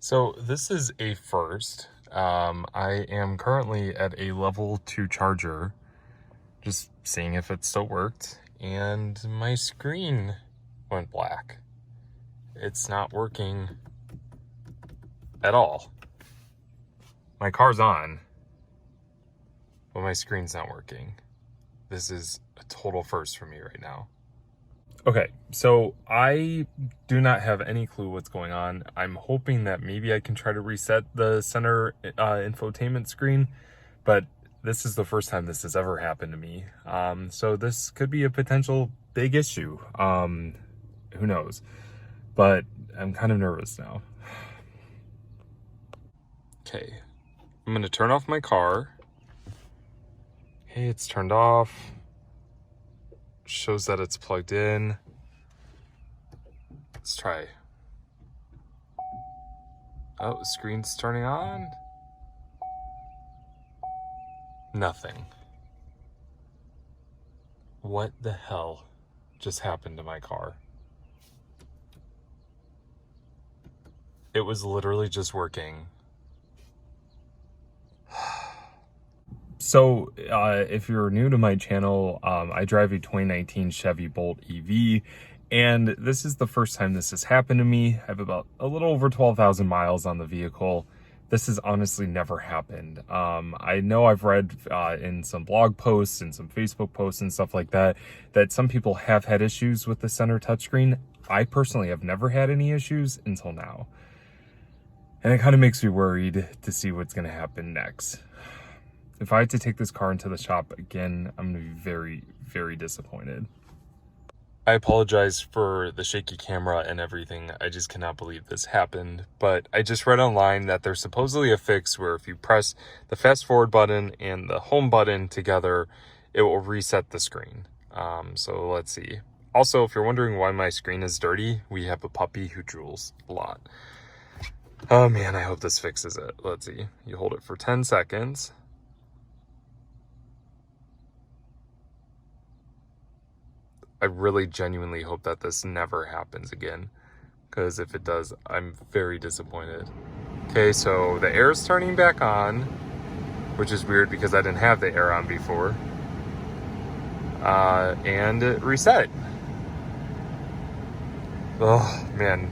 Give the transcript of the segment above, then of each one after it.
So this is a first. I am currently at a level 2 charger, just seeing if it still worked, and my screen went black. It's not working at all. My car's on, but my screen's not working. This is a total first for me right now. Okay, so I do not have any clue what's going on. I'm hoping that maybe I can try to reset the center infotainment screen, but this is the first time this has ever happened to me. So this could be a potential big issue. Who knows? But I'm kind of nervous now. Okay, I'm gonna turn off my car. Hey, it's turned off. Shows that it's plugged in. Let's try. Oh, screen's turning on. Nothing. What the hell just happened to my car? It was literally just working. So, if you're new to my channel, I drive a 2019 Chevy Bolt EV, and this is the first time this has happened to me. I have about a little over 12,000 miles on the vehicle. This has honestly never happened. I know I've read in some blog posts and some Facebook posts and stuff like that, that some people have had issues with the center touchscreen. I personally have never had any issues until now. And it kind of makes me worried to see what's going to happen next. If I had to take this car into the shop again, I'm going to be very, very disappointed. I apologize for the shaky camera and everything. I just cannot believe this happened. But I just read online that there's supposedly a fix where if you press the fast forward button and the home button together, it will reset the screen. So let's see. Also, if you're wondering why my screen is dirty, we have a puppy who drools a lot. Oh man, I hope this fixes it. Let's see. You hold it for 10 seconds. I really genuinely hope that this never happens again, because if it does, I'm very disappointed. Okay, so the air is turning back on, which is weird because I didn't have the air on before. And it reset. Oh man,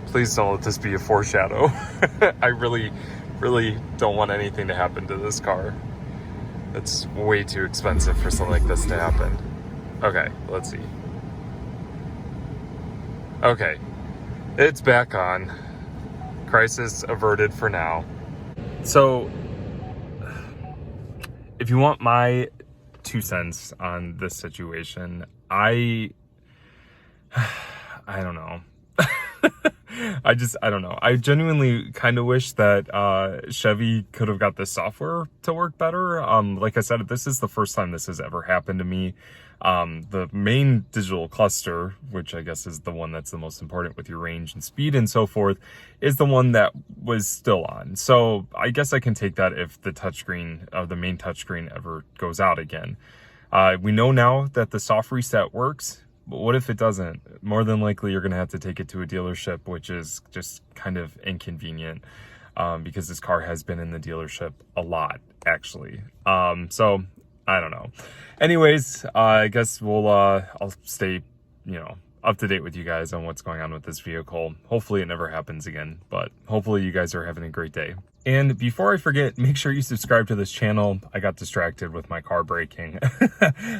please don't let this be a foreshadow. I really, really don't want anything to happen to this car. It's way too expensive for something like this to happen. Okay, let's see. Okay, it's back on. Crisis averted for now. So, if you want my 2 cents on this situation, I don't know. I don't know. I genuinely kind of wish that Chevy could have got this software to work better. Like I said, this is the first time this has ever happened to me. The main digital cluster, which I guess is the one that's the most important with your range and speed and so forth, is the one that was still on. So I guess I can take that if the touchscreen, the main touchscreen ever goes out again. We know now that the soft reset works. But what if it doesn't? More than likely, you're going to have to take it to a dealership, which is just kind of inconvenient because this car has been in the dealership a lot, actually. So I don't know. Anyways, I guess I'll stay, up to date with you guys on what's going on with this vehicle. Hopefully it never happens again, but hopefully you guys are having a great day. And before I forget, make sure you subscribe to this channel. I got distracted with my car braking.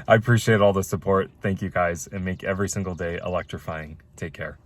I appreciate all the support. Thank you guys, and make every single day electrifying. Take care.